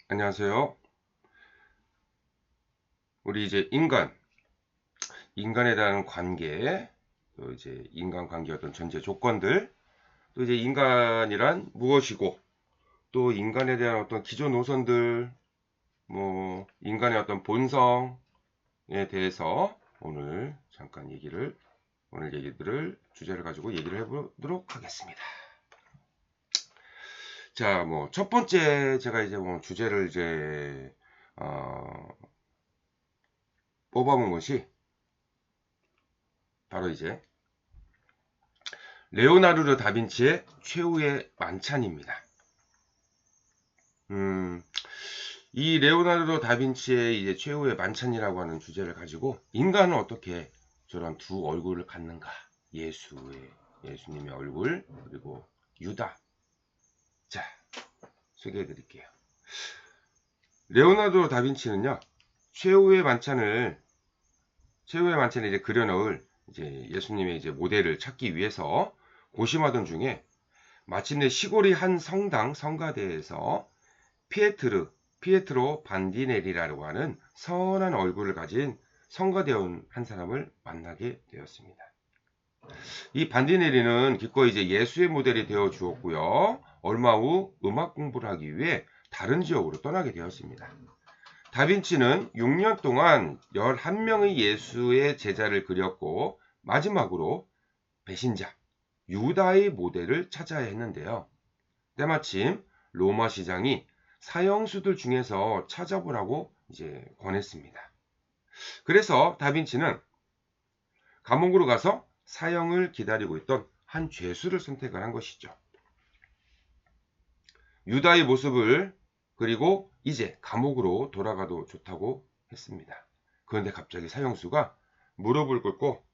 안녕하세요. 우리 이제 인간에 대한 관계, 또 이제 인간관계 어떤 전제 조건들, 또 이제 인간이란 무엇이고, 또 인간에 대한 어떤 기존 노선들, 인간의 어떤 본성에 대해서 오늘 얘기들을 주제를 가지고 얘기를 해보도록 하겠습니다. 자, 첫 번째 제가 이제 주제를 이제 뽑아본 것이 바로 이제 레오나르도 다빈치의 최후의 만찬입니다. 이 레오나르도 다빈치의 이제 최후의 만찬이라고 하는 주제를 가지고 인간은 어떻게 저런 두 얼굴을 갖는가? 예수님의 얼굴, 그리고 유다. 자, 소개해 드릴게요. 레오나르도 다빈치는요, 최후의 만찬에 이제 그려넣을 이제 예수님의 이제 모델을 찾기 위해서 고심하던 중에 마침내 시골의 한 성가대에서 피에트로 반디넬리라고 하는 선한 얼굴을 가진 성가대원 한 사람을 만나게 되었습니다. 이 반디넬리는 기꺼이 이제 예수의 모델이 되어 주었고요. 얼마 후 음악 공부를 하기 위해 다른 지역으로 떠나게 되었습니다. 다빈치는 6년 동안 11명의 예수의 제자를 그렸고 마지막으로 배신자 유다의 모델을 찾아야 했는데요. 때마침 로마 시장이 사형수들 중에서 찾아보라고 이제 권했습니다. 그래서 다빈치는 감옥으로 가서 사형을 기다리고 있던 한 죄수를 선택을 한 것이죠. 유다의 모습을 그리고 이제 감옥으로 돌아가도 좋다고 했습니다. 그런데 갑자기 사형수가 무릎을 꿇고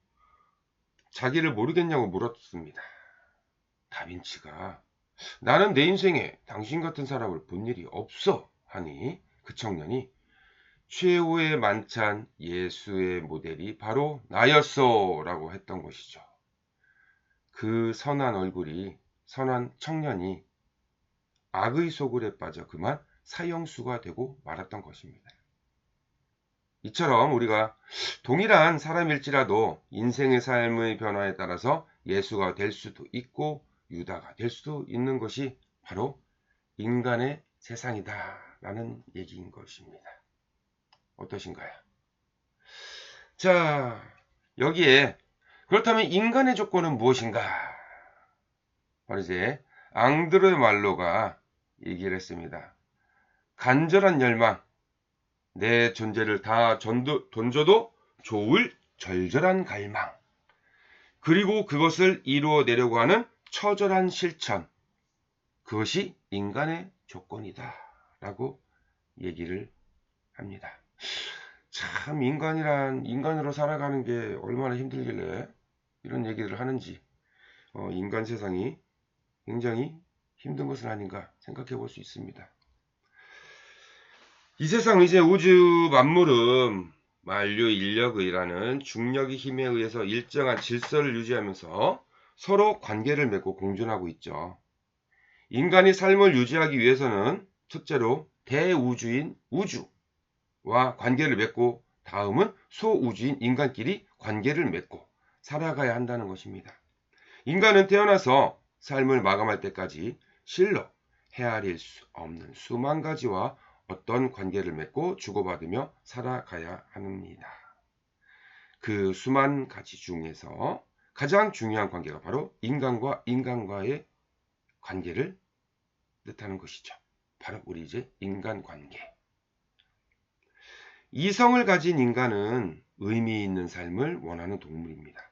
자기를 모르겠냐고 물었습니다. 다빈치가 나는 내 인생에 당신 같은 사람을 본 일이 없어 하니 그 청년이 최후의 만찬 예수의 모델이 바로 나였어 라고 했던 것이죠. 그 선한 청년이 악의 소굴에 빠져 그만 사형수가 되고 말았던 것입니다. 이처럼 우리가 동일한 사람일지라도 인생의 삶의 변화에 따라서 예수가 될 수도 있고 유다가 될 수도 있는 것이 바로 인간의 세상이다 라는 얘기인 것입니다. 어떠신가요? 자, 여기에 그렇다면 인간의 조건은 무엇인가? 바로 이제 앙드레 말로가 얘기를 했습니다. 간절한 열망, 내 존재를 다 던져도 좋을 절절한 갈망, 그리고 그것을 이루어내려고 하는 처절한 실천, 그것이 인간의 조건이다 라고 얘기를 합니다. 참 인간으로 살아가는 게 얼마나 힘들길래 이런 얘기를 하는지 인간 세상이 굉장히 힘든 것은 아닌가 생각해 볼 수 있습니다. 이 세상 이제 우주 만물은 만류 인력이라는 중력의 힘에 의해서 일정한 질서를 유지하면서 서로 관계를 맺고 공존하고 있죠. 인간이 삶을 유지하기 위해서는 첫째로 대우주인 우주와 관계를 맺고 다음은 소우주인 인간끼리 관계를 맺고 살아가야 한다는 것입니다. 인간은 태어나서 삶을 마감할 때까지 실로 헤아릴 수 없는 수만 가지와 어떤 관계를 맺고 주고받으며 살아가야 합니다. 그 수만 가지 중에서 가장 중요한 관계가 바로 인간과 인간과의 관계를 뜻하는 것이죠. 바로 우리 이제 인간관계. 이성을 가진 인간은 의미 있는 삶을 원하는 동물입니다.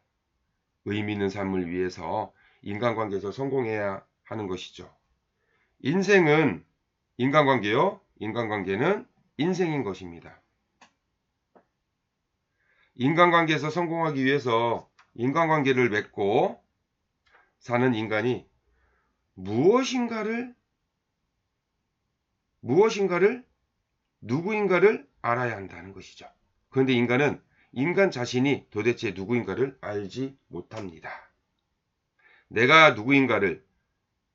의미 있는 삶을 위해서 인간관계에서 성공해야 하는 것이죠. 인생은 인간관계요. 인간관계는 인생인 것입니다. 인간관계에서 성공하기 위해서 인간관계를 맺고 사는 인간이 무엇인가를 누구인가를 알아야 한다는 것이죠. 그런데 인간은 인간 자신이 도대체 누구인가를 알지 못합니다. 내가 누구인가를,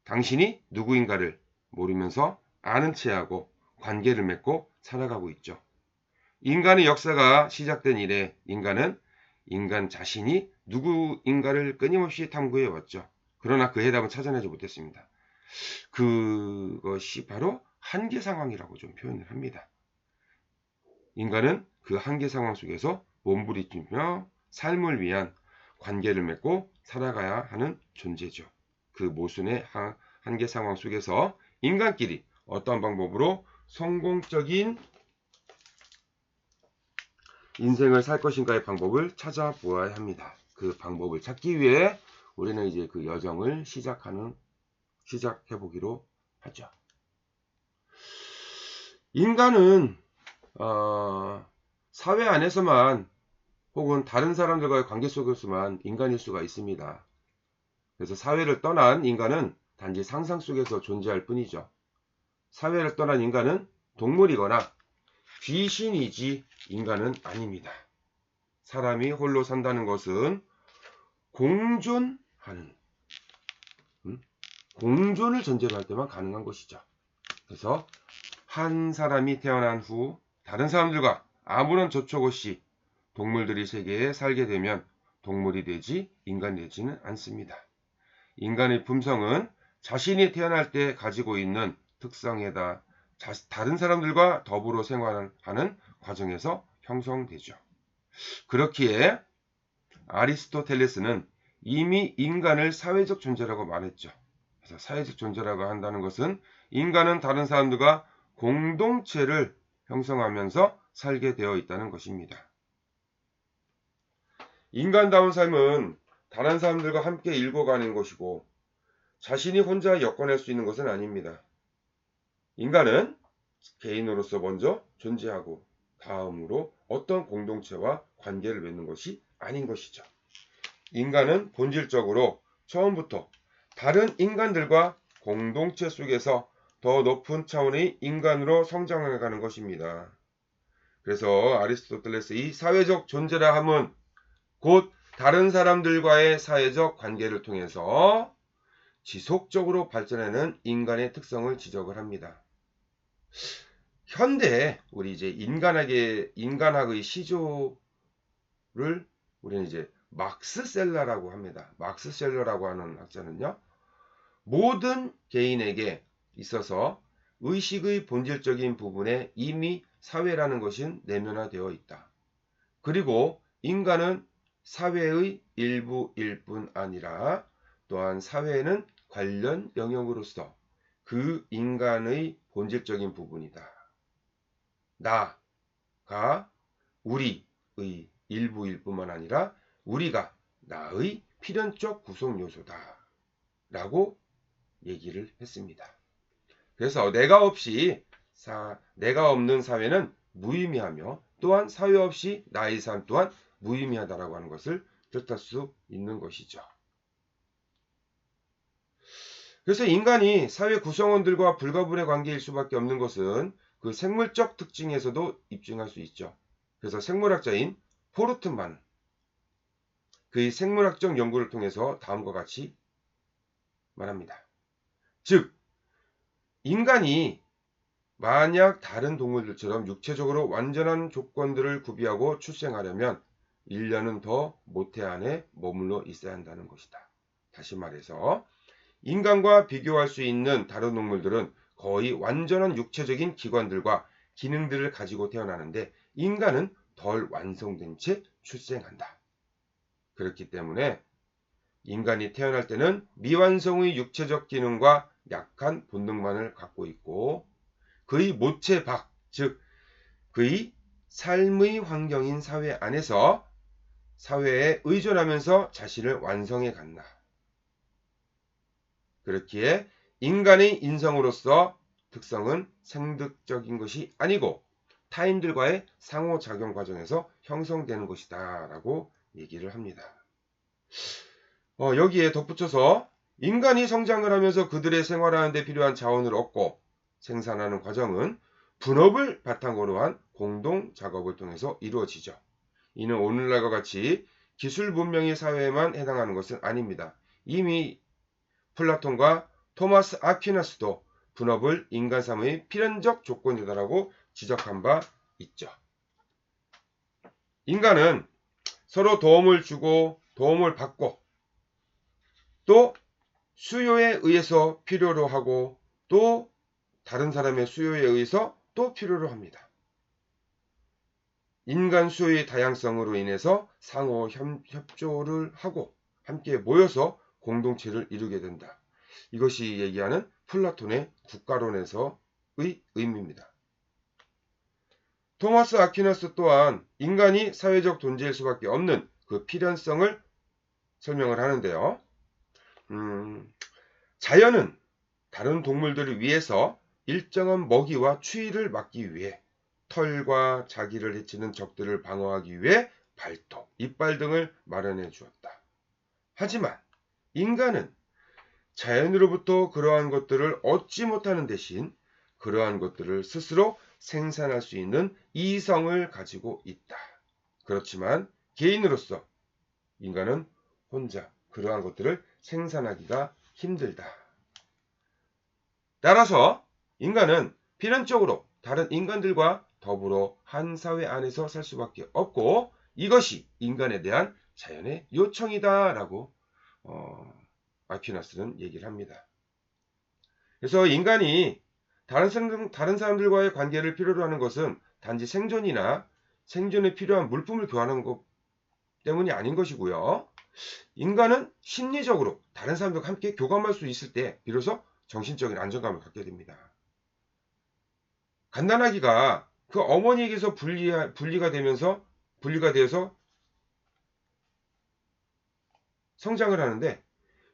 당신이 누구인가를 모르면서 아는 체하고 관계를 맺고 살아가고 있죠. 인간의 역사가 시작된 이래 인간은 인간 자신이 누구인가를 끊임없이 탐구해 왔죠. 그러나 그 해답은 찾아내지 못했습니다. 그것이 바로 한계 상황이라고 좀 표현을 합니다. 인간은 그 한계 상황 속에서 몸부림치며 삶을 위한 관계를 맺고 살아가야 하는 존재죠. 그 모순의 한계 상황 속에서 인간끼리 어떤 방법으로 성공적인 인생을 살 것인가의 방법을 찾아보아야 합니다. 그 방법을 찾기 위해 우리는 이제 그 여정을 시작해보기로 하죠. 인간은 사회 안에서만 혹은 다른 사람들과의 관계 속에서만 인간일 수가 있습니다. 그래서 사회를 떠난 인간은 단지 상상 속에서 존재할 뿐이죠. 사회를 떠난 인간은 동물이거나 귀신이지 인간은 아닙니다. 사람이 홀로 산다는 것은 공존을 전제로 할 때만 가능한 것이죠. 그래서 한 사람이 태어난 후 다른 사람들과 아무런 접촉 없이 동물들이 세계에 살게 되면 동물이 되지 인간 되지는 않습니다. 인간의 품성은 자신이 태어날 때 가지고 있는 특성에다 다른 사람들과 더불어 생활하는 과정에서 형성되죠. 그렇기에 아리스토텔레스는 이미 인간을 사회적 존재라고 말했죠. 그래서 사회적 존재라고 한다는 것은 인간은 다른 사람들과 공동체를 형성하면서 살게 되어 있다는 것입니다. 인간다운 삶은 다른 사람들과 함께 읽어가는 것이고 자신이 혼자 엮어낼 수 있는 것은 아닙니다. 인간은 개인으로서 먼저 존재하고 다음으로 어떤 공동체와 관계를 맺는 것이 아닌 것이죠. 인간은 본질적으로 처음부터 다른 인간들과 공동체 속에서 더 높은 차원의 인간으로 성장해가는 것입니다. 그래서 아리스토텔레스의 사회적 존재라 함은 곧 다른 사람들과의 사회적 관계를 통해서 지속적으로 발전하는 인간의 특성을 지적을 합니다. 현대 우리 이제 인간학의 시조를 우리는 이제 막스 셀러라고 합니다. 막스 셀러라고 하는 학자는요, 모든 개인에게 있어서 의식의 본질적인 부분에 이미 사회라는 것은 내면화되어 있다. 그리고 인간은 사회의 일부일 뿐 아니라 또한 사회는 관련 영역으로서 그 인간의 본질적인 부분이다. 나가 우리의 일부일 뿐만 아니라 우리가 나의 필연적 구성 요소다 라고 얘기를 했습니다. 그래서 내가 없는 사회는 무의미하며 또한 사회 없이 나의 삶 또한 무의미하다라고 하는 것을 뜻할 수 있는 것이죠. 그래서 인간이 사회 구성원들과 불가분의 관계일 수밖에 없는 것은 그 생물적 특징에서도 입증할 수 있죠. 그래서 생물학자인 포르트만 그의 생물학적 연구를 통해서 다음과 같이 말합니다. 즉 인간이 만약 다른 동물들처럼 육체적으로 완전한 조건들을 구비하고 출생하려면 1년은 더 모태 안에 머물러 있어야 한다는 것이다. 다시 말해서 인간과 비교할 수 있는 다른 동물들은 거의 완전한 육체적인 기관들과 기능들을 가지고 태어나는데 인간은 덜 완성된 채 출생한다. 그렇기 때문에 인간이 태어날 때는 미완성의 육체적 기능과 약한 본능만을 갖고 있고 그의 모체 밖, 즉 그의 삶의 환경인 사회 안에서 사회에 의존하면서 자신을 완성해 간다. 그렇기에 인간의 인성으로서 특성은 생득적인 것이 아니고 타인들과의 상호작용 과정에서 형성되는 것이다 라고 얘기를 합니다. 여기에 덧붙여서 인간이 성장을 하면서 그들의 생활하는 데 필요한 자원을 얻고 생산하는 과정은 분업을 바탕으로 한 공동 작업을 통해서 이루어지죠. 이는 오늘날과 같이 기술 문명의 사회에만 해당하는 것은 아닙니다. 이미 플라톤과 토마스 아퀴나스도 분업을 인간 삶의 필연적 조건이다라고 지적한 바 있죠. 인간은 서로 도움을 주고 도움을 받고 또 수요에 의해서 필요로 하고 또 다른 사람의 수요에 의해서 또 필요로 합니다. 인간 수요의 다양성으로 인해서 상호 협조를 하고 함께 모여서 공동체를 이루게 된다. 이것이 얘기하는 플라톤의 국가론에서의 의미입니다. 토마스 아퀴나스 또한 인간이 사회적 존재일 수밖에 없는 그 필연성을 설명을 하는데요. 자연은 다른 동물들을 위해서 일정한 먹이와 추위를 막기 위해 털과 자기를 해치는 적들을 방어하기 위해 발톱, 이빨 등을 마련해 주었다. 하지만 인간은 자연으로부터 그러한 것들을 얻지 못하는 대신 그러한 것들을 스스로 생산할 수 있는 이성을 가지고 있다. 그렇지만 개인으로서 인간은 혼자 그러한 것들을 생산하기가 힘들다. 따라서 인간은 필연적으로 다른 인간들과 더불어 한 사회 안에서 살 수밖에 없고 이것이 인간에 대한 자연의 요청이다 라고 아퀴나스는 얘기를 합니다. 그래서 인간이 다른 사람들과의 관계를 필요로 하는 것은 단지 생존이나 생존에 필요한 물품을 교환하는 것 때문이 아닌 것이고요. 인간은 심리적으로 다른 사람들과 함께 교감할 수 있을 때 비로소 정신적인 안정감을 갖게 됩니다. 갓난아기가 그 어머니에게서 분리가 되어서 성장을 하는데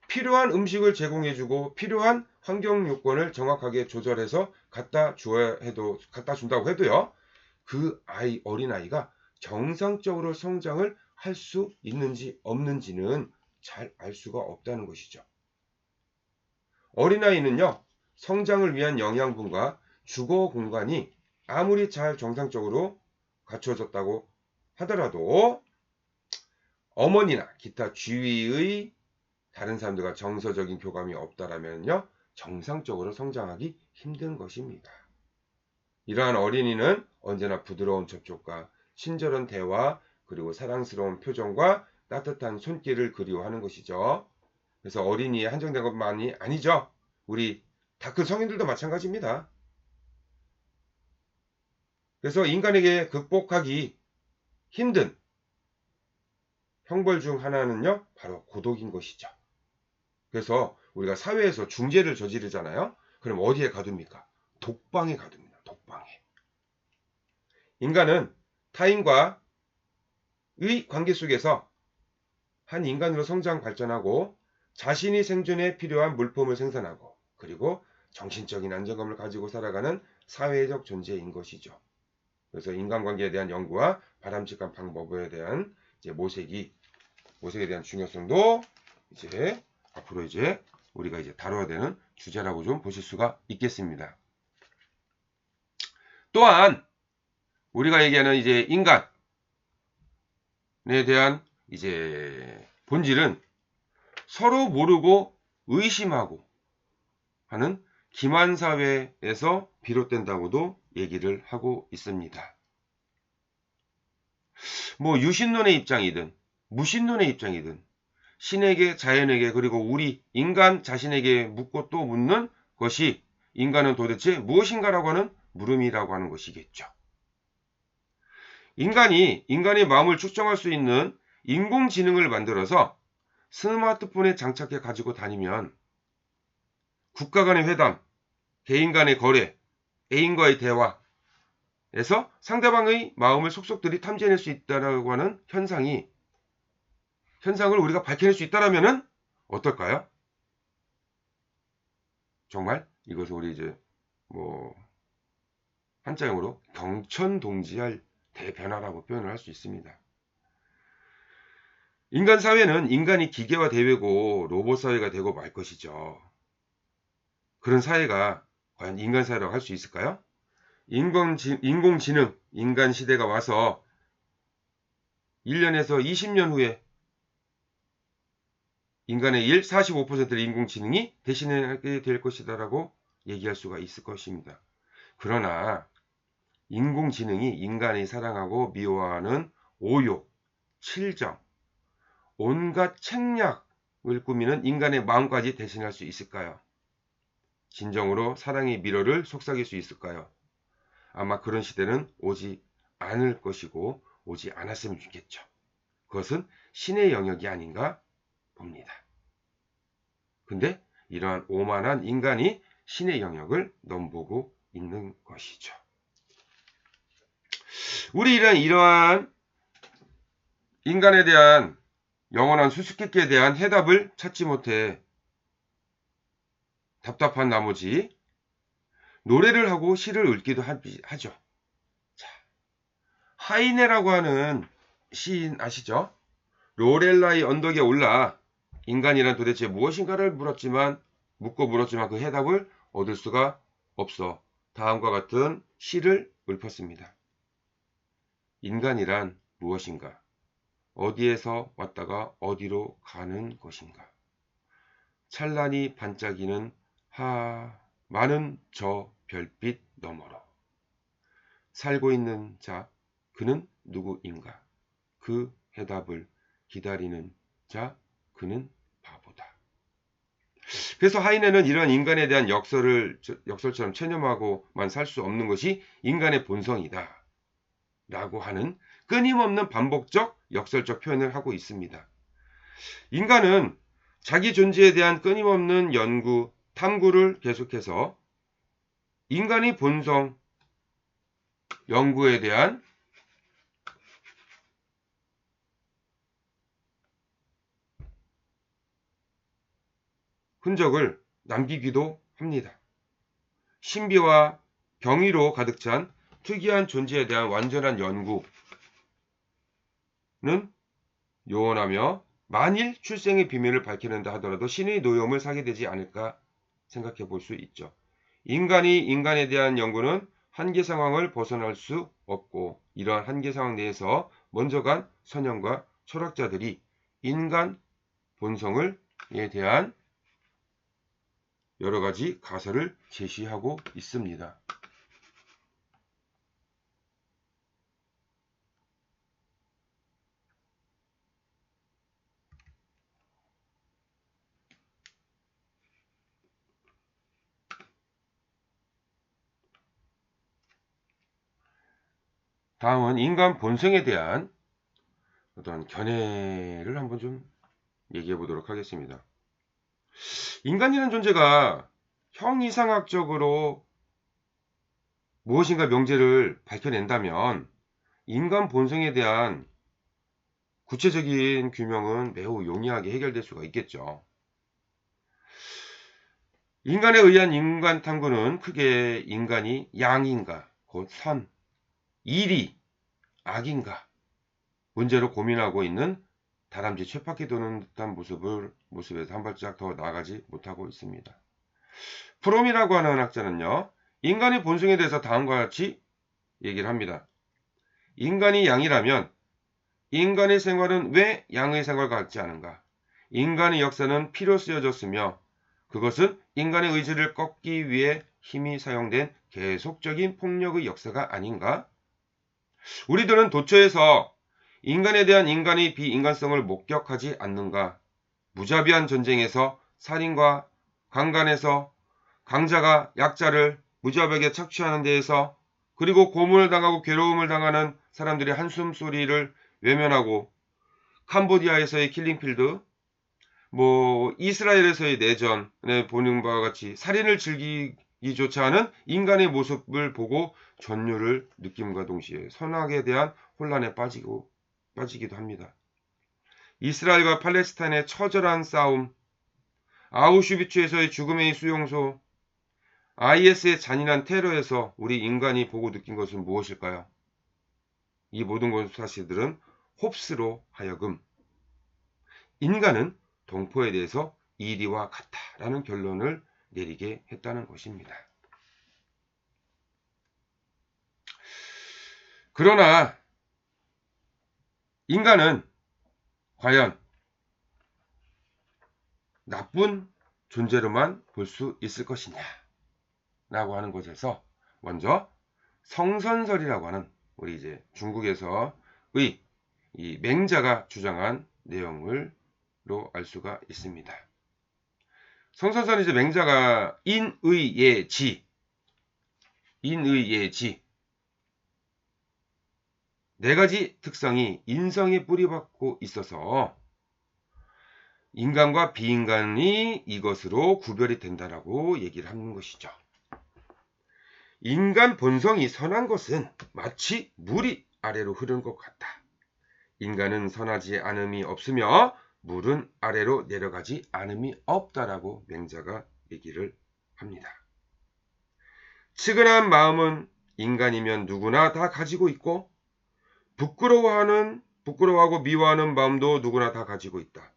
필요한 음식을 제공해주고 필요한 환경 요건을 정확하게 조절해서 갖다 준다고 해도요. 그 어린아이가 정상적으로 성장을 할 수 있는지 없는지는 잘 알 수가 없다는 것이죠. 어린아이는요. 성장을 위한 영양분과 주거 공간이 아무리 잘 정상적으로 갖춰졌다고 하더라도 어머니나 기타 주위의 다른 사람들과 정서적인 교감이 없다라면요. 정상적으로 성장하기 힘든 것입니다. 이러한 어린이는 언제나 부드러운 접촉과 친절한 대화 그리고 사랑스러운 표정과 따뜻한 손길을 그리워하는 것이죠. 그래서 어린이에 한정된 것만이 아니죠. 우리 다 큰 성인들도 마찬가지입니다. 그래서 인간에게 극복하기 힘든 형벌 중 하나는요. 바로 고독인 것이죠. 그래서 우리가 사회에서 중죄를 저지르잖아요. 그럼 어디에 가둡니까? 독방에 가둡니다. 독방에. 인간은 타인과의 관계 속에서 한 인간으로 성장 발전하고 자신이 생존에 필요한 물품을 생산하고 그리고 정신적인 안정감을 가지고 살아가는 사회적 존재인 것이죠. 그래서 인간관계에 대한 연구와 바람직한 방법에 대한 모색에 대한 중요성도 앞으로 우리가 다뤄야 되는 주제라고 좀 보실 수가 있겠습니다. 또한 우리가 얘기하는 인간에 대한 본질은 서로 모르고 의심하고 하는 기만 사회에서 비롯된다고도 얘기를 하고 있습니다. 뭐 유신론의 입장이든 무신론의 입장이든 신에게, 자연에게, 그리고 우리 인간 자신에게 묻고 또 묻는 것이 인간은 도대체 무엇인가라고 하는 물음이라고 하는 것이겠죠. 인간이 인간의 마음을 측정할 수 있는 인공지능을 만들어서 스마트폰에 장착해 가지고 다니면 국가 간의 회담, 개인 간의 거래, 애인과의 대화에서 상대방의 마음을 속속들이 탐지해낼 수 있다라고 하는 현상을 우리가 밝혀낼 수 있다라면은 어떨까요? 정말 이것을 우리 한자형으로 경천동지할 대변화라고 표현을 할 수 있습니다. 인간 사회는 인간이 기계화되고 로봇 사회가 되고 말 것이죠. 그런 사회가 과연 인간 사회라고 할 수 있을까요? 인공지능, 인간 시대가 와서 1년에서 20년 후에 인간의 일 45%를 인공지능이 대신하게 될 것이다라고 얘기할 수가 있을 것입니다. 그러나 인공지능이 인간이 사랑하고 미워하는 오욕, 칠정, 온갖 책략을 꾸미는 인간의 마음까지 대신할 수 있을까요? 진정으로 사랑의 미로를 속삭일 수 있을까요? 아마 그런 시대는 오지 않을 것이고 오지 않았으면 좋겠죠. 그것은 신의 영역이 아닌가 봅니다. 근데 이러한 오만한 인간이 신의 영역을 넘보고 있는 것이죠. 우리 이러한 인간에 대한 영원한 수수께끼에 대한 해답을 찾지 못해 답답한 나머지 노래를 하고 시를 읽기도 하죠. 자, 하이네라고 하는 시인 아시죠? 로렐라의 언덕에 올라 인간이란 도대체 무엇인가를 묻고 물었지만 그 해답을 얻을 수가 없어 다음과 같은 시를 읊었습니다. 인간이란 무엇인가? 어디에서 왔다가 어디로 가는 것인가? 찬란히 반짝이는 많은 저 별빛 너머로 살고 있는 자, 그는 누구인가? 그 해답을 기다리는 자, 그는 바보다. 그래서 하이네는 이런 인간에 대한 역설처럼 체념하고만 살 수 없는 것이 인간의 본성이다. 라고 하는 끊임없는 반복적 역설적 표현을 하고 있습니다. 인간은 자기 존재에 대한 끊임없는 탐구를 계속해서 인간의 본성 연구에 대한 흔적을 남기기도 합니다. 신비와 경이로 가득 찬 특이한 존재에 대한 완전한 연구는 요원하며 만일 출생의 비밀을 밝히는다 하더라도 신의 노여움을 사게 되지 않을까 생각해 볼 수 있죠. 인간이 인간에 대한 연구는 한계 상황을 벗어날 수 없고 이러한 한계 상황 내에서 먼저 간 선형과 철학자들이 인간 본성에 대한 여러 가지 가설을 제시하고 있습니다. 다음은 인간 본성에 대한 어떤 견해를 한번 좀 얘기해 보도록 하겠습니다. 인간이라는 존재가 형이상학적으로 무엇인가 명제를 밝혀낸다면 인간 본성에 대한 구체적인 규명은 매우 용이하게 해결될 수가 있겠죠. 인간에 의한 인간 탐구는 크게 인간이 양인가, 곧 선, 일이 악인가 문제로 고민하고 있는 다람쥐 쳇바퀴 도는 듯한 모습에서 한 발짝 더 나아가지 못하고 있습니다. 프롬이라고 하는 학자는요, 인간의 본성에 대해서 다음과 같이 얘기를 합니다. 인간이 양이라면 인간의 생활은 왜 양의 생활과 같지 않은가? 인간의 역사는 피로 쓰여졌으며 그것은 인간의 의지를 꺾기 위해 힘이 사용된 계속적인 폭력의 역사가 아닌가? 우리들은 도처에서 인간에 대한 인간의 비인간성을 목격하지 않는가? 무자비한 전쟁에서 살인과 강간에서 강자가 약자를 무자비하게 착취하는 데에서 그리고 고문을 당하고 괴로움을 당하는 사람들의 한숨소리를 외면하고 캄보디아에서의 킬링필드, 이스라엘에서의 내전에 보는 바와 같이 살인을 즐기기조차 하는 인간의 모습을 보고 전율을 느낌과 동시에 선악에 대한 혼란에 빠지기도 합니다. 이스라엘과 팔레스타인의 처절한 싸움, 아우슈비츠에서의 죽음의 수용소, IS의 잔인한 테러에서 우리 인간이 보고 느낀 것은 무엇일까요? 이 모든 것 사실들은 홉스로 하여금 인간은 동포에 대해서 이리와 같다라는 결론을 내리게 했다는 것입니다. 그러나 인간은 과연 나쁜 존재로만 볼 수 있을 것이냐? 라고 하는 것에서 먼저 성선설이라고 하는 우리 이제 중국에서의 이 맹자가 주장한 내용으로 알 수가 있습니다. 성선설은 이제 맹자가 인의예지 네 가지 특성이 인성에 뿌리박고 있어서 인간과 비인간이 이것으로 구별이 된다라고 얘기를 하는 것이죠. 인간 본성이 선한 것은 마치 물이 아래로 흐르는 것 같다. 인간은 선하지 않음이 없으며 물은 아래로 내려가지 않음이 없다라고 맹자가 얘기를 합니다. 측은한 마음은 인간이면 누구나 다 가지고 있고 부끄러워하고 미워하는 마음도 누구나 다 가지고 있다.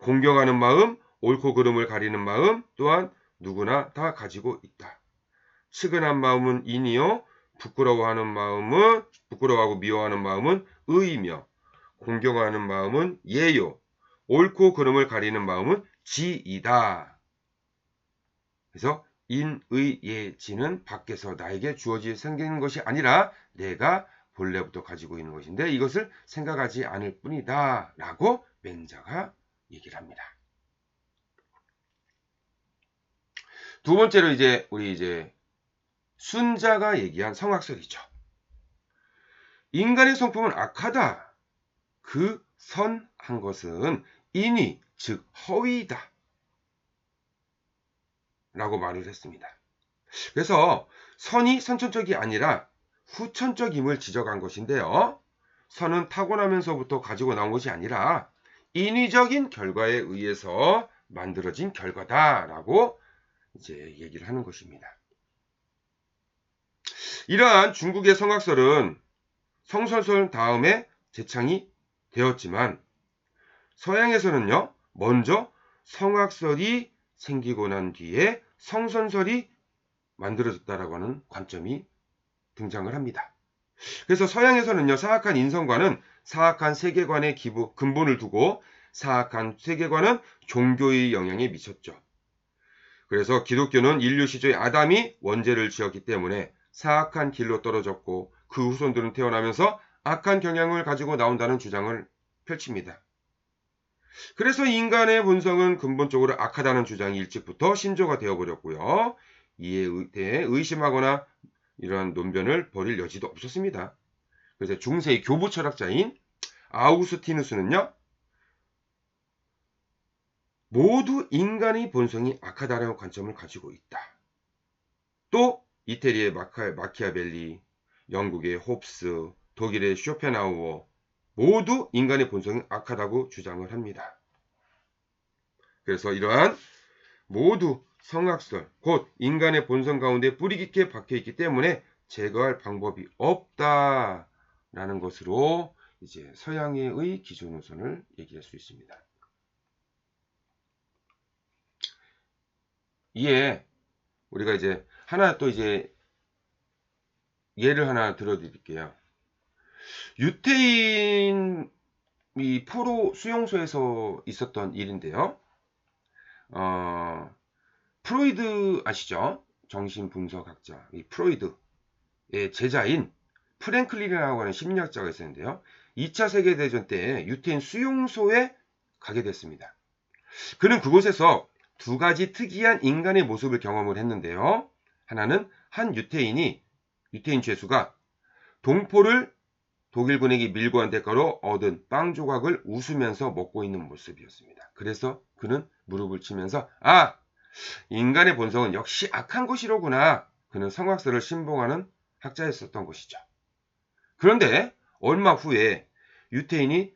공경하는 마음, 옳고 그름을 가리는 마음 또한 누구나 다 가지고 있다. 측은한 마음은 인이요, 부끄러워하고 미워하는 마음은 의이며, 공경하는 마음은 예요, 옳고 그름을 가리는 마음은 지이다. 그래서 인의예지는 밖에서 나에게 주어지 생기는 것이 아니라 내가 본래부터 가지고 있는 것인데 이것을 생각하지 않을 뿐이다 라고 맹자가 얘기를 합니다. 두 번째로 우리 순자가 얘기한 성악설이죠. 인간의 성품은 악하다. 그 선한 것은 인위, 즉 허위이다. 라고 말을 했습니다. 그래서 선이 선천적이 아니라 후천적임을 지적한 것인데요. 선은 타고나면서부터 가지고 나온 것이 아니라 인위적인 결과에 의해서 만들어진 결과다라고 이제 얘기를 하는 것입니다. 이러한 중국의 성악설은 성선설 다음에 재창이 되었지만 서양에서는요, 먼저 성악설이 생기고 난 뒤에 성선설이 만들어졌다라고 하는 관점이 등장을 합니다. 그래서 서양에서는요, 사악한 인성과는 사악한 세계관의 근본을 두고 사악한 세계관은 종교의 영향에 미쳤죠. 그래서 기독교는 인류 시조의 아담이 원죄를 지었기 때문에 사악한 길로 떨어졌고 그 후손들은 태어나면서 악한 경향을 가지고 나온다는 주장을 펼칩니다. 그래서 인간의 본성은 근본적으로 악하다는 주장이 일찍부터 신조가 되어버렸고요. 이에 대해 의심하거나 이러한 논변을 벌일 여지도 없었습니다. 그래서 중세의 교부 철학자인 아우구스티누스는요, 모두 인간의 본성이 악하다는 관점을 가지고 있다. 또 이태리의 마키아벨리, 영국의 홉스, 독일의 쇼펜하우어 모두 인간의 본성이 악하다고 주장을 합니다. 그래서 이러한 모두 성악설, 곧 인간의 본성 가운데 뿌리 깊게 박혀있기 때문에 제거할 방법이 없다라는 것으로 이제 서양의 기존 우선을 얘기할 수 있습니다. 이에 우리가 이제 하나 또 이제 예를 하나 들어드릴게요. 유태인 포로 수용소에서 있었던 일인데요. 프로이드 아시죠? 정신분석학자 이 프로이드의 제자인 프랭클린이라고 하는 심리학자가 있었는데요. 2차 세계대전 때 유태인 수용소에 가게 됐습니다. 그는 그곳에서 두 가지 특이한 인간의 모습을 경험을 했는데요. 하나는 한 유태인 죄수가 동포를 독일군에게 밀고 한 대가로 얻은 빵 조각을 웃으면서 먹고 있는 모습이었습니다. 그래서 그는 무릎을 치면서 인간의 본성은 역시 악한 것이로구나. 그는 성악설을 신봉하는 학자였었던 것이죠. 그런데 얼마 후에 유태인이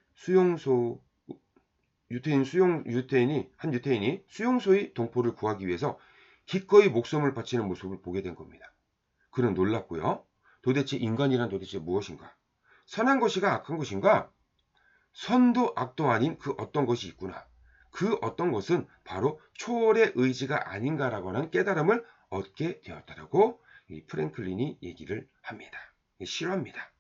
수용소의 동포를 구하기 위해서 기꺼이 목숨을 바치는 모습을 보게 된 겁니다. 그는 놀랐고요. 도대체 인간이란 도대체 무엇인가? 선한 것인가 악한 것인가? 선도 악도 아닌 그 어떤 것이 있구나. 그 어떤 것은 바로 초월의 의지가 아닌가라고 하는 깨달음을 얻게 되었다라고 이 프랭클린이 얘기를 합니다. 실화입니다.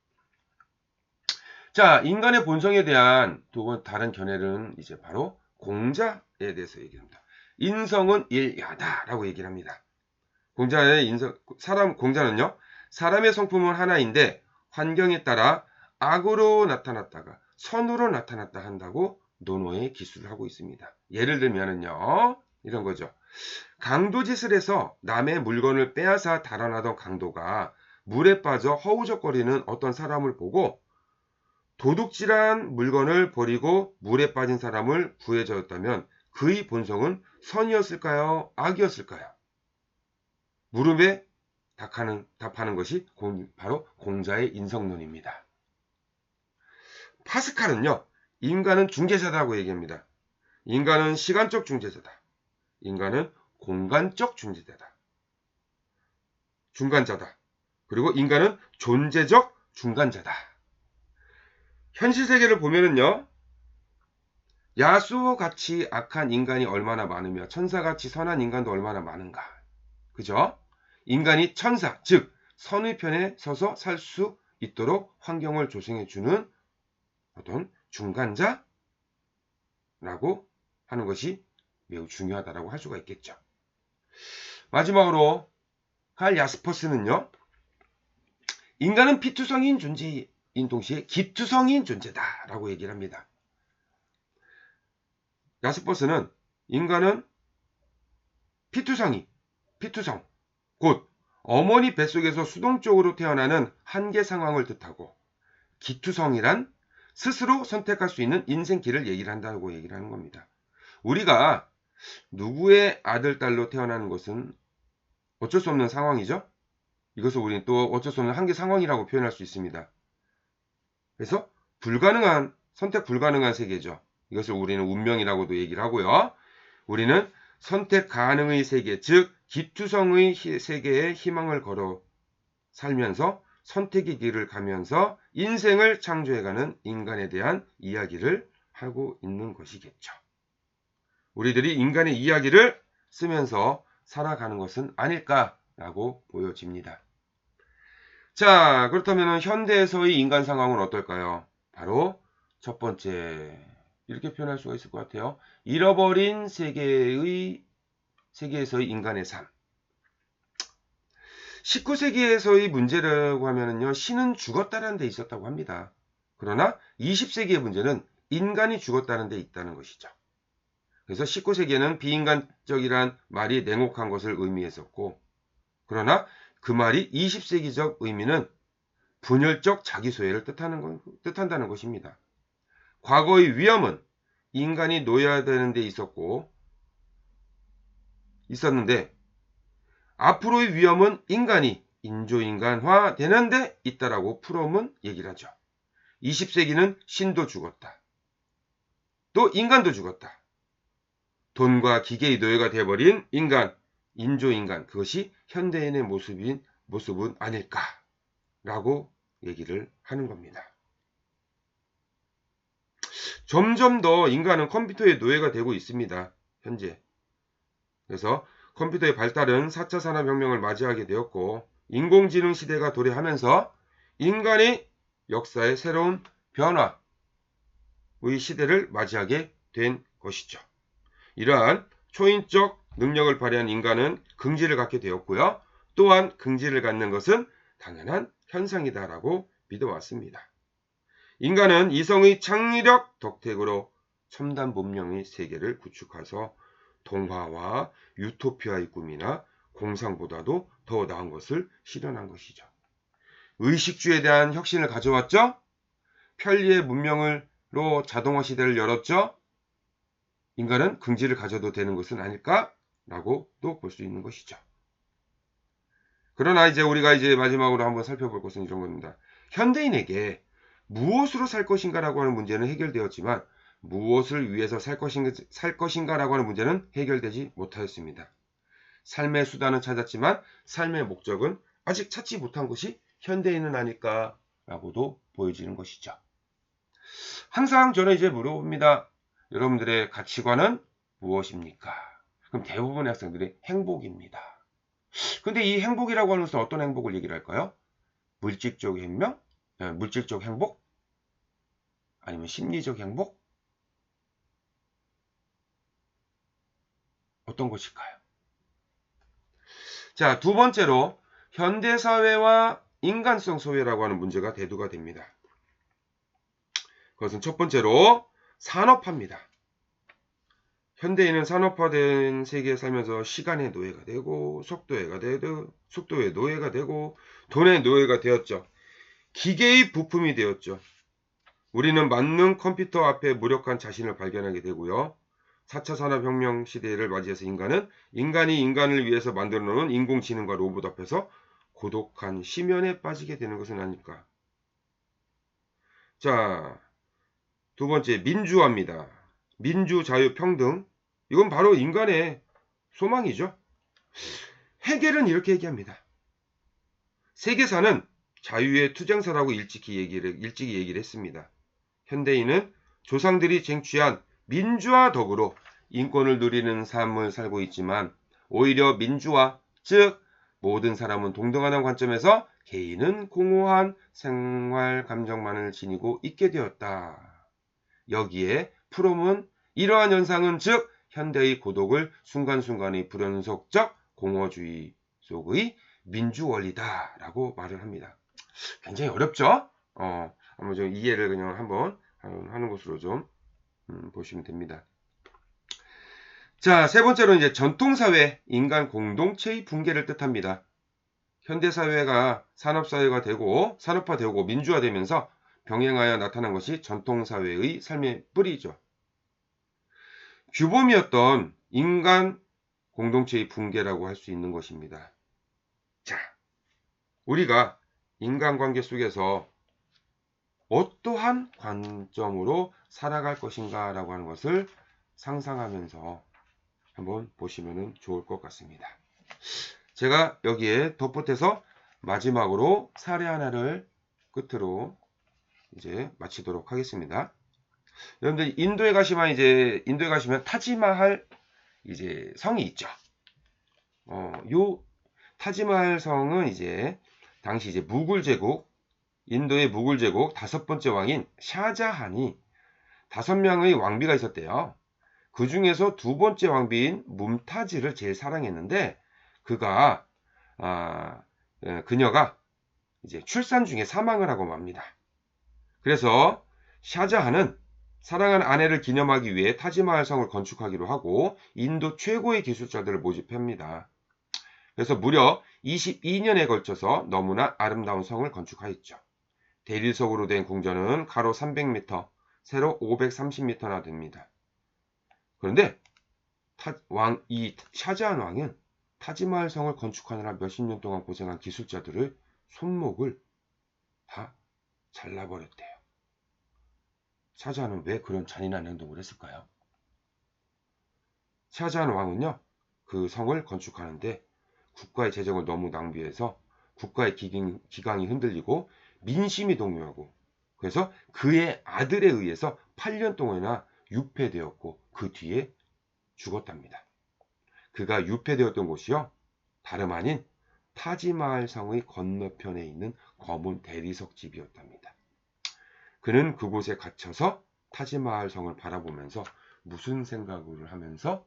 자, 인간의 본성에 대한 다른 견해는 이제 바로 공자에 대해서 얘기합니다. 인성은 일야다라고 얘기를 합니다. 공자는요, 사람의 성품은 하나인데 환경에 따라 악으로 나타났다가 선으로 나타났다 한다고 논어의 기술을 하고 있습니다. 예를 들면은요, 이런 거죠. 강도짓을 해서 남의 물건을 빼앗아 달아나던 강도가 물에 빠져 허우적거리는 어떤 사람을 보고 도둑질한 물건을 버리고 물에 빠진 사람을 구해줬다면 그의 본성은 선이었을까요? 악이었을까요? 물음에 답하는 것이 바로 공자의 인성론입니다. 파스칼은요, 인간은 중재자다고 얘기합니다. 인간은 시간적 중재자다. 인간은 공간적 중재자다. 중간자다. 그리고 인간은 존재적 중간자다. 현실 세계를 보면은요, 야수같이 악한 인간이 얼마나 많으며 천사같이 선한 인간도 얼마나 많은가. 그죠? 인간이 천사, 즉 선의 편에 서서 살 수 있도록 환경을 조성해주는 어떤 중간자라고 하는 것이 매우 중요하다고 할 수가 있겠죠. 마지막으로 칼 야스퍼스는요, 인간은 피투성인 존재인 동시에 기투성인 존재다라고 얘기를 합니다. 야스퍼스는 인간은 피투성, 곧 어머니 뱃속에서 수동적으로 태어나는 한계 상황을 뜻하고, 기투성이란 스스로 선택할 수 있는 인생길을 얘기를 한다고 얘기를 하는 겁니다. 우리가 누구의 아들, 딸로 태어나는 것은 어쩔 수 없는 상황이죠. 이것을 우리는 또 어쩔 수 없는 한계 상황이라고 표현할 수 있습니다. 그래서 선택 불가능한 세계죠. 이것을 우리는 운명이라고도 얘기를 하고요. 우리는 선택 가능의 세계, 즉 기투성의 세계에 희망을 걸어 살면서 선택의 길을 가면서 인생을 창조해가는 인간에 대한 이야기를 하고 있는 것이겠죠. 우리들이 인간의 이야기를 쓰면서 살아가는 것은 아닐까라고 보여집니다. 자, 그렇다면 현대에서의 인간 상황은 어떨까요? 바로 첫 번째, 이렇게 표현할 수가 있을 것 같아요. 잃어버린 세계에서의 인간의 삶. 19세기에서의 문제라고 하면요, 신은 죽었다는 데 있었다고 합니다. 그러나 20세기의 문제는 인간이 죽었다는 데 있다는 것이죠. 그래서 19세기에는 비인간적이란 말이 냉혹한 것을 의미했었고, 그러나 그 말이 20세기적 의미는 분열적 자기소외를 뜻한다는 것입니다. 과거의 위험은 인간이 놓여야 되는 데 있었는데, 앞으로의 위험은 인간이 인조인간화 되는 데 있다라고 프롬은 얘기를 하죠. 20세기는 신도 죽었다. 또 인간도 죽었다. 돈과 기계의 노예가 되어버린 인간, 인조인간, 그것이 현대인의 모습은 아닐까라고 얘기를 하는 겁니다. 점점 더 인간은 컴퓨터의 노예가 되고 있습니다. 현재. 그래서 컴퓨터의 발달은 4차 산업혁명을 맞이하게 되었고, 인공지능 시대가 도래하면서 인간이 역사의 새로운 변화의 시대를 맞이하게 된 것이죠. 이러한 초인적 능력을 발휘한 인간은 긍지를 갖게 되었고요. 또한 긍지를 갖는 것은 당연한 현상이다라고 믿어왔습니다. 인간은 이성의 창의력 덕택으로 첨단 문명의 세계를 구축해서 동화와 유토피아의 꿈이나 공상보다도 더 나은 것을 실현한 것이죠. 의식주에 대한 혁신을 가져왔죠. 편리의 문명으로 자동화 시대를 열었죠. 인간은 긍지를 가져도 되는 것은 아닐까라고 또 볼 수 있는 것이죠. 그러나 우리가 마지막으로 한번 살펴볼 것은 이런 겁니다. 현대인에게 무엇으로 살 것인가라고 하는 문제는 해결되었지만 무엇을 위해서 살 것인가라고 하는 문제는 해결되지 못하였습니다. 삶의 수단은 찾았지만 삶의 목적은 아직 찾지 못한 것이 현대인은 아닐까라고도 보여지는 것이죠. 항상 저는 물어봅니다. 여러분들의 가치관은 무엇입니까? 그럼 대부분의 학생들이 행복입니다. 근데 이 행복이라고 하는 것은 어떤 행복을 얘기를 할까요? 물질적 행복? 아니면 심리적 행복? 어떤 것일까요? 자, 두 번째로 현대사회와 인간성 소외라고 하는 문제가 대두가 됩니다. 그것은 첫 번째로 산업화입니다. 현대인은 산업화된 세계에 살면서 시간의 노예가 되고 속도의 노예가 되고 돈의 노예가 되었죠. 기계의 부품이 되었죠. 우리는 만능 컴퓨터 앞에 무력한 자신을 발견하게 되고요. 4차 산업혁명 시대를 맞이해서 인간이 인간을 위해서 만들어 놓은 인공지능과 로봇 앞에서 고독한 심연에 빠지게 되는 것은 아닐까. 자, 두 번째 민주화입니다. 민주, 자유, 평등. 이건 바로 인간의 소망이죠. 헤겔은 이렇게 얘기합니다. 세계사는 자유의 투쟁사라고 일찍이 얘기를 했습니다. 현대인은 조상들이 쟁취한 민주화 덕으로 인권을 누리는 삶을 살고 있지만 오히려 민주화, 즉 모든 사람은 동등하다는 관점에서 개인은 공허한 생활 감정만을 지니고 있게 되었다. 여기에 프롬은 이러한 현상은 즉 현대의 고독을 순간순간의 불연속적 공허주의 속의 민주원리다라고 말을 합니다. 굉장히 어렵죠? 한번 좀 이해를 그냥 한번 하는 것으로 좀 보시면 됩니다. 자, 세 번째로 이제 전통사회, 인간 공동체의 붕괴를 뜻합니다. 현대사회가 산업화되고 민주화되면서 병행하여 나타난 것이 전통사회의 삶의 뿌리죠. 규범이었던 인간 공동체의 붕괴라고 할 수 있는 것입니다. 자, 우리가 인간관계 속에서 어떠한 관점으로 살아갈 것인가 라고 하는 것을 상상하면서 한번 보시면 좋을 것 같습니다. 제가 여기에 덧붙여서 마지막으로 사례 하나를 끝으로 이제 마치도록 하겠습니다. 여러분들 인도에 가시면 타지마할 이제 성이 있죠. 요 타지마할 성은 이제 당시 이제 무굴 제국, 인도의 무굴 제국 5번째 왕인 샤자한이 5명의 왕비가 있었대요. 그 중에서 2번째 왕비인 뭄타즈를 제일 사랑했는데 그녀가 이제 출산 중에 사망을 하고 맙니다. 그래서 샤자한은 사랑하는 아내를 기념하기 위해 타지마할 성을 건축하기로 하고 인도 최고의 기술자들을 모집합니다. 그래서 무려 22년에 걸쳐서 너무나 아름다운 성을 건축하였죠. 대리석으로 된 궁전은 가로 300m, 세로 530m나 됩니다. 그런데 이 샤자한 왕은 타지마할 성을 건축하느라 몇십 년 동안 고생한 기술자들의 손목을 다 잘라버렸대요. 샤자한은 왜 그런 잔인한 행동을 했을까요? 샤자한 왕은요, 그 성을 건축하는데 국가의 재정을 너무 낭비해서 국가의 기강이 흔들리고 민심이 동요하고 그래서 그의 아들에 의해서 8년 동안이나 유폐되었고 그 뒤에 죽었답니다. 그가 유폐되었던 곳이요, 다름 아닌 타지마할 성의 건너편에 있는 검은 대리석 집이었답니다. 그는 그곳에 갇혀서 타지마할 성을 바라보면서 무슨 생각을 하면서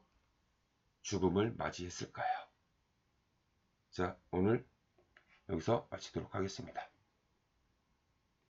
죽음을 맞이했을까요? 자, 오늘 여기서 마치도록 하겠습니다.